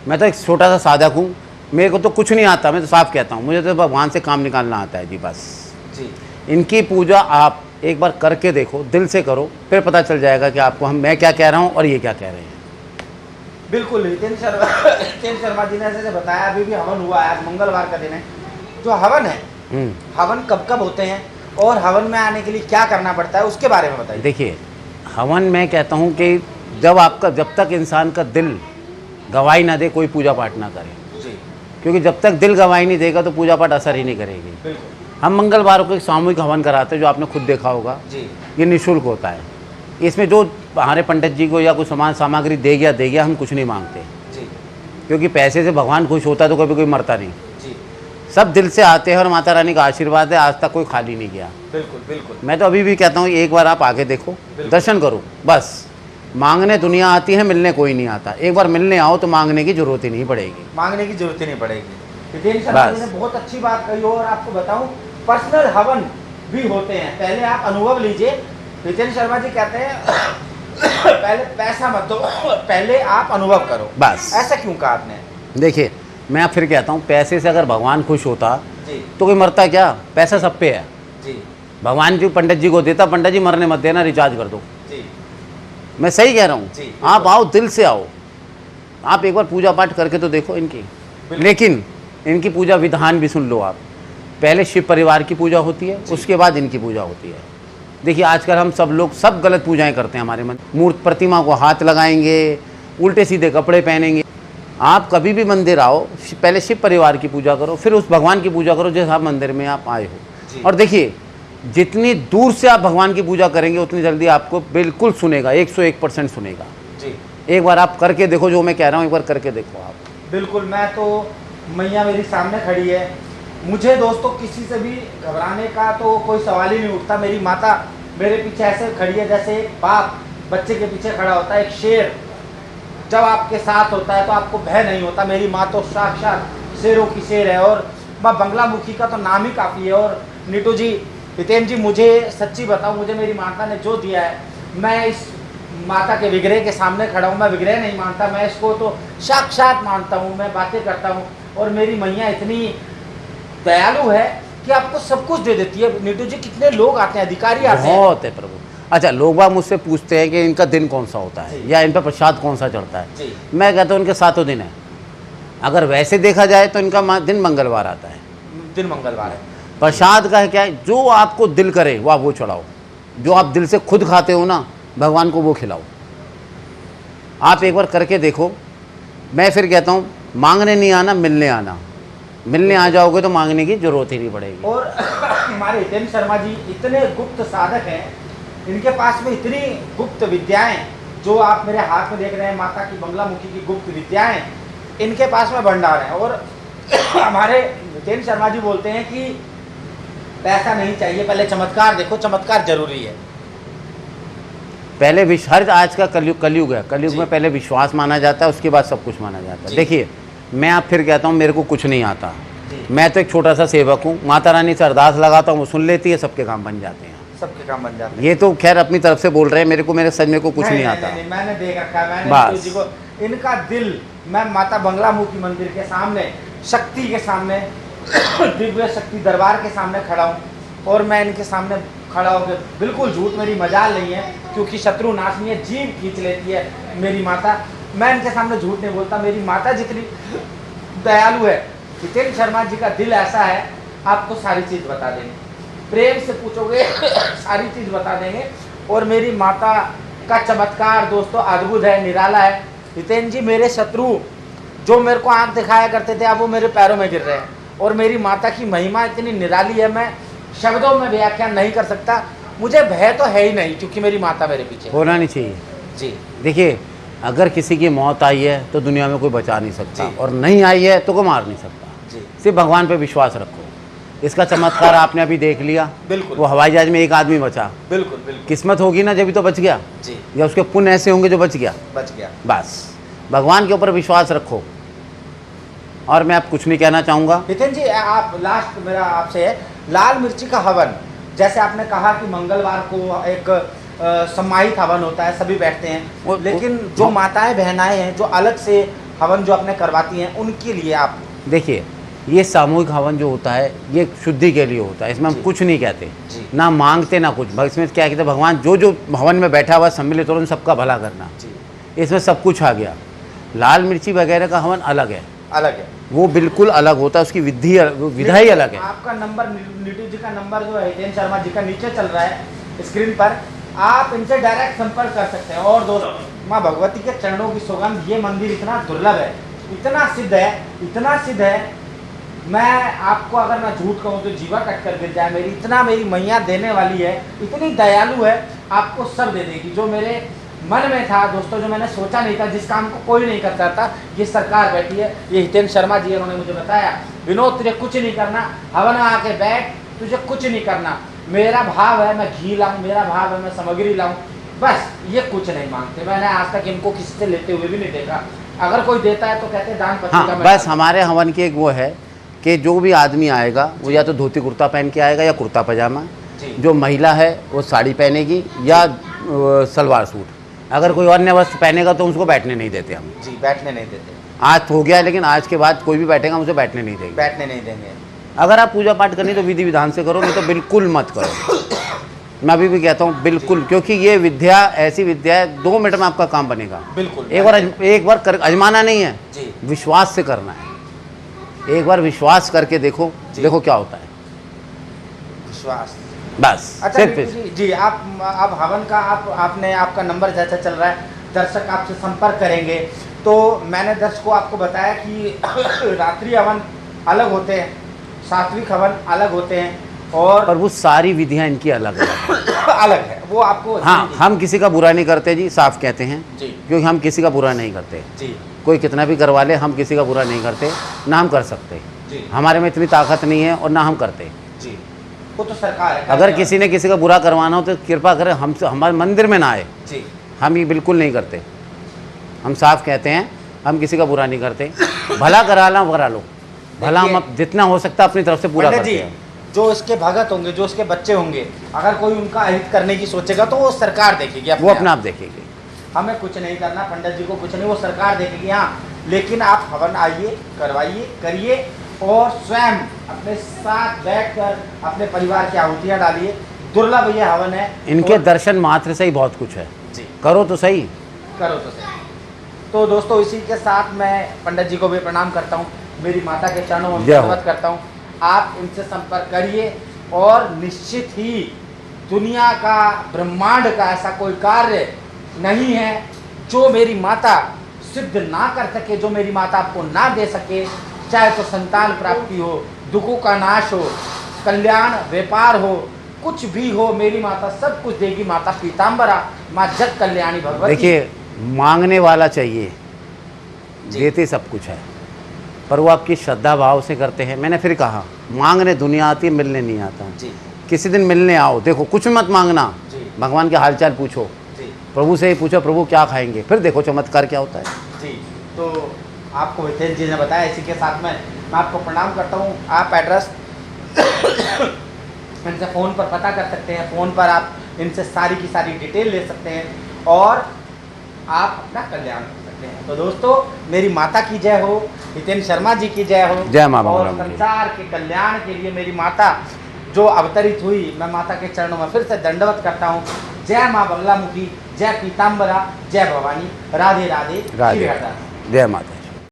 मैं तो एक छोटा सा साधक हूँ, मेरे को तो कुछ नहीं आता, मैं तो साफ कहता हूँ, मुझे तो भगवान से काम निकालना आता है जी बस। जी इनकी पूजा आप एक बार करके देखो, दिल से करो, फिर पता चल जाएगा कि आपको मैं क्या कह रहा हूँ और ये क्या कह रहे हैं। बिल्कुल हितेन शर्मा जी ने जैसे बताया, अभी भी हवन हुआ है, आज मंगलवार का दिन है। जो हवन है, हवन कब कब होते हैं और हवन में आने के लिए क्या करना पड़ता है, उसके बारे में बताइए। देखिए, हवन मैं कहता हूँ कि जब तक इंसान का दिल गवाही ना दे, कोई पूजा पाठ ना करे जी। क्योंकि जब तक दिल गवाही नहीं देगा तो पूजा पाठ असर ही नहीं करेगी। बिल्कुल। हम मंगलवार को एक सामूहिक हवन कराते हैं, जो आपने खुद देखा होगा जी। ये निःशुल्क होता है। इसमें जो हमारे पंडित जी को या कोई सामान सामग्री दे गया, हम कुछ नहीं मांगते जी। क्योंकि पैसे से भगवान खुश होता है तो कभी कोई मरता नहीं। जी। सब दिल से आते हैं और माता रानी का आशीर्वाद है, आज तक कोई खाली नहीं गया। बिल्कुल बिल्कुल। मैं तो अभी भी कहता हूँ एक बार आप आके देखो, दर्शन करो, बस। मांगने दुनिया आती है, मिलने कोई नहीं आता। एक बार मिलने आओ तो मांगने की जरूरत ही नहीं पड़ेगी, मांगने की जरूरत ही नहीं पड़ेगी। हितेन शर्मा जी ने बहुत अच्छी बात कही। और आपको बताऊं, पर्सनल हवन भी होते हैं, पहले आप अनुभव लीजिए। हितेन शर्मा जी कहते हैं पहले पैसा मत दो, पहले आप अनुभव करो, बस। ऐसा क्यों कहा आपने? देखिए, मैं फिर कहता हूँ, पैसे से अगर भगवान खुश होता जी। तो कोई मरता क्या? पैसा सब पे है। जी। भगवान जी पंडित जी को देता, पंडित जी मरने मत देना, रिचार्ज कर दो। जी। मैं सही कह रहा हूँ। जी। आप आओ, दिल से आओ, आप एक बार पूजा पाठ करके तो देखो इनकी। लेकिन इनकी पूजा विधान भी सुन लो आप। पहले शिव परिवार की पूजा होती है, उसके बाद इनकी पूजा होती है। देखिए, आजकल हम सब लोग सब गलत पूजाएं करते हैं। हमारे मन मूर्त प्रतिमा को हाथ लगाएंगे, उल्टे सीधे कपड़े पहनेंगे। आप कभी भी मंदिर आओ, पहले शिव परिवार की पूजा करो, फिर उस भगवान की पूजा करो जिस आप मंदिर में आप आए हो। और देखिए, जितनी दूर से आप भगवान की पूजा करेंगे उतनी जल्दी आपको बिल्कुल सुनेगा, 101% सुनेगा जी। एक बार आप करके देखो, जो मैं कह रहा हूँ एक बार करके देखो आप। बिल्कुल। मैं तो, मैया मेरी सामने खड़ी है, मुझे दोस्तों किसी से भी घबराने का तो कोई सवाल ही नहीं उठता। मेरी माता मेरे पीछे ऐसे खड़ी है जैसे एक बाप बच्चे के पीछे खड़ा होता है, एक शेर जब आपके साथ होता है तो आपको भय नहीं होता। मेरी माँ तो साक्षात शेरों की शेर है। और माँ बंगलामुखी का तो नाम ही काफ़ी है। और नीटू जी, हितेन जी, मुझे सच्ची बताऊं, मुझे मेरी माता ने जो दिया है, मैं इस माता के विग्रह के सामने खड़ा हूँ। मैं विग्रह नहीं मानता, मैं इसको तो साक्षात मानता हूँ। मैं बातें करता हूँ और मेरी मैया इतनी दयालु है कि आपको सब कुछ दे देती है। नीटू जी, कितने लोग आते हैं, अधिकारी आते हैं। बहुत है प्रभु। अच्छा, लोग बाग मुझसे पूछते हैं कि इनका दिन कौन सा होता है या इन पर प्रसाद कौन सा चढ़ता है। मैं कहता हूँ इनके 7 दिन है। अगर वैसे देखा जाए तो इनका दिन मंगलवार आता है। दिन मंगलवार है। प्रसाद का है क्या है, जो आपको दिल करे वो चढ़ाओ। जो आप दिल से खुद खाते हो ना, भगवान को वो खिलाओ। आप एक बार करके देखो। मैं फिर कहता हूँ, मांगने नहीं आना, मिलने आना। मिलने आ जाओगे तो मांगने की जरूरत ही नहीं पड़ेगी। और हमारे हितेन शर्मा जी इतने गुप्त साधक हैं, इनके पास में इतनी गुप्त विद्याएं, जो आप मेरे हाथ में देख रहे हैं, माता की बंगलामुखी की गुप्त विद्याएं, इनके पास में भंडार है। और हमारे हितेन शर्मा जी बोलते हैं कि पैसा नहीं चाहिए, पहले चमत्कार देखो, चमत्कार जरूरी है। पहले हर आज का कलयुग है। कलयुग में पहले विश्वास माना जाता है, उसके बाद सब कुछ माना जाता है। देखिए, मैं आप फिर कहता हूँ, मेरे को कुछ नहीं आता। मैं तो एक छोटा सा सेवक हूँ। माता रानी से अरदास लगाता हूँ, वो सुन लेती है, सबके काम बन जाते हैं। सबके काम बन जाते हैं। ये तो खैर अपनी तरफ से बोल रहे हैं, मेरे को मेरे सच में को कुछ नहीं आता। मैंने देख रखा है, मैंने जी को, इनका दिल, मैं माता बंगलामुखी मंदिर के सामने, शक्ति के सामने, दिव्य शक्ति दरबार के सामने खड़ा हूँ। और मैं इनके सामने खड़ा होकर, बिल्कुल झूठ मेरी मजाल नहीं है, क्योंकि शत्रु नाशनी है, जीव खींच लेती है मेरी माता। मैं इनके सामने झूठ नहीं बोलता। मेरी माता जितनी दयालु है, हितेन शर्मा जी का दिल ऐसा है, आपको सारी चीज़ बता देंगे। प्रेम से पूछोगे सारी चीज़ बता देंगे। और मेरी माता का चमत्कार दोस्तों अद्भुत है, निराला है। हितेन जी, मेरे शत्रु जो मेरे को आंख दिखाया करते थे, अब वो मेरे पैरों में गिर रहे हैं। और मेरी माता की महिमा इतनी निराली है, मैं शब्दों में व्याख्यान नहीं कर सकता। मुझे भय तो है ही नहीं, क्योंकि मेरी माता मेरे पीछे होना नहीं चाहिए जी। देखिए, अगर किसी की मौत आई है तो दुनिया में कोई बचा नहीं सकता, और नहीं आई है तो कोई मार नहीं सकता जी। सिर्फ भगवान पे विश्वास रखो। इसका चमत्कार आपने अभी देख लिया। बिल्कुल। वो हवाई जहाज में एक आदमी बचा। बिल्कुल बिल्कुल। किस्मत होगी ना, जब तो बच गया जी। या उसके पुण्य ऐसे होंगे जो बच गया। बस भगवान के ऊपर विश्वास रखो। और मैं आप कुछ नहीं कहना चाहूँगा। हितेन जी, आप लास्ट मेरा आपसे है, लाल मिर्ची का हवन, जैसे आपने कहा कि मंगलवार को एक सम्मानित हवन होता है, सभी बैठते हैं, लेकिन जो माताएं बहनाएं हैं, जो अलग से हवन जो अपने करवाती हैं उनके लिए आप देखिए, ये सामूहिक हवन जो होता है ये शुद्धि के लिए होता है, इसमें हम जी। कुछ नहीं कहते, जी। ना मांगते ना कुछ। इसमें क्या कहते हैं, भगवान जो जो हवन में बैठा हुआ सम्मिलित हो उन सबका भला करना, जी इसमें सब कुछ आ गया। लाल मिर्ची वगैरह का हवन अलग है, अलग है। वो बिल्कुल अलग होता है, उसकी विधा ही अलग है। आपका नंबर, नीटू जी का नंबर जो है हितेन शर्मा जी का नीचे चल रहा है स्क्रीन पर, आप इनसे डायरेक्ट संपर्क कर सकते हैं। और दोस्तों, माँ भगवती के चरणों की सौगंध, ये मंदिर इतना दुर्लभ है, इतना सिद्ध है, इतना सिद्ध है, मैं आपको अगर मैं झूठ कहूँ तो जीवा कट कर गिर जाए। मेरी इतना, मेरी मैया देने वाली है, इतनी दयालु है, आपको सब दे देगी। जो मेरे मन में था दोस्तों, जो मैंने सोचा नहीं था, जिस काम को कोई नहीं करता था, ये सरकार बैठी है, ये हितेन शर्मा जी उन्होंने मुझे बताया, विनोद तुझे कुछ नहीं करना, हवन में आके बैठ, तुझे कुछ नहीं करना, मेरा भाव है मैं घी लाऊं, मेरा भाव है मैं सामग्री लाऊं, बस ये कुछ नहीं मांगते। मैंने आज तक इनको किसी से लेते हुए भी नहीं देखा। अगर कोई देता है तो कहते दान पत्रिका हाँ, में बस हमारे हवन की एक वो है कि जो भी आदमी आएगा वो या तो धोती कुर्ता पहन के आएगा या कुर्ता पजामा, जी। जो महिला है वो साड़ी पहनेगी या सलवार सूट। अगर कोई अन्य वस्त्र पहनेगा तो उसको बैठने नहीं देते हम। जी, बैठने नहीं देते। आज हो गया, लेकिन आज के बाद कोई भी बैठेगा हम उसे बैठने नहीं देंगे। बैठने नहीं देंगे। अगर आप पूजा पाठ करनी तो विधि विधान से करो, नहीं तो बिल्कुल मत करो। मैं अभी भी कहता हूँ बिल्कुल, क्योंकि ये विद्या ऐसी विद्या है 2 मिनट में आपका काम बनेगा। बिल्कुल। एक बार अजमाना नहीं है, जी। विश्वास से करना है। एक बार विश्वास करके देखो, देखो क्या होता है। विश्वास, बस अच्छा सिर्फ जी, जी आप हवन का आपने आपका नंबर जैसा चल रहा है, दर्शक आपसे संपर्क करेंगे। तो मैंने दर्शकों आपको बताया कि रात्रि हवन अलग होते हैं, सात्विक हवन अलग होते हैं, और पर वो सारी विधियां इनकी अलग है। अलग है वो आपको। हाँ, हम किसी का बुरा नहीं करते जी, साफ कहते हैं, जी, क्योंकि हम किसी का बुरा नहीं करते। जी, कोई कितना भी करवा ले, हम किसी का बुरा नहीं करते, ना हम कर सकते। जी, हमारे में इतनी ताकत नहीं है और ना हम करते। जी, वो तो सरकार है। अगर किसी ने किसी का बुरा करवाना हो तो कृपा करें हमसे, हमारे मंदिर में ना आए। जी, हम ये बिल्कुल नहीं करते। हम साफ कहते हैं, हम किसी का बुरा नहीं करते। भला करा लो, भला हम जितना हो सकता है अपनी तरफ से पूरा पंडित करते जी, हैं। जो इसके भगत होंगे, जो इसके बच्चे होंगे, अगर कोई उनका अहित करने की सोचेगा तो वो सरकार देखेगी, वो अपना आप देखेंगे। हमें कुछ नहीं करना, पंडित जी को कुछ नहीं, वो सरकार देखेगी। हाँ, लेकिन आप हवन आइए, करवाइए, करिए, और स्वयं अपने साथ बैठकर अपने परिवार की आहुतियाँ डालिए। दुर्लभ ये हवन है। इनके और दर्शन मात्र से ही बहुत कुछ है। जी, करो तो सही। करो तो सही। तो दोस्तों, इसी के साथ मैं पंडित जी को भी प्रणाम करता हूँ, मेरी माता के चरणों में जय हो। धन्यवाद करता हूँ। आप इनसे संपर्क करिए, और निश्चित ही दुनिया का, ब्रह्मांड का ऐसा कोई कार्य नहीं है जो मेरी माता सिद्ध ना कर सके, जो मेरी माता आपको ना दे सके। चाहे तो संतान प्राप्ति हो, दुखों का नाश हो, कल्याण, व्यापार हो, कुछ भी हो, मेरी माता सब कुछ देगी। माता पीताम्बरा, माँ जग कल्याणी भगवती। देखिए, मांगने वाला चाहिए, देते सब कुछ है, पर वो आपकी श्रद्धा भाव से करते हैं। मैंने फिर कहा, मांगने दुनिया आती है, मिलने नहीं आता। जी, किसी दिन मिलने आओ, देखो कुछ मत मांगना, जी, भगवान के हालचाल पूछो, जी, प्रभु से ही पूछो प्रभु क्या खाएंगे, फिर देखो चमत्कार क्या होता है। जी। तो आपको हितेश जी ने बताया। इसी के साथ में मैं आपको प्रणाम करता हूँ। आप एड्रेस इनसे फ़ोन पर पता कर सकते हैं, फ़ोन पर आप इनसे सारी की सारी डिटेल ले सकते हैं, और आप अपना कल्याण कर सकते हैं। तो दोस्तों, मेरी माता की जय हो, हितेन शर्मा जी की जय हो, जय माँ और बंगला मुखी। संसार के कल्याण के लिए मेरी माता जो अवतरित हुई, मैं माता के चरणों में फिर से दंडवत करता हूँ। जय माँ बंगला मुखी, जय पीताम्बरा, जय भवानी, राधे राधे, राधे, श्री हरिदास। जय माता।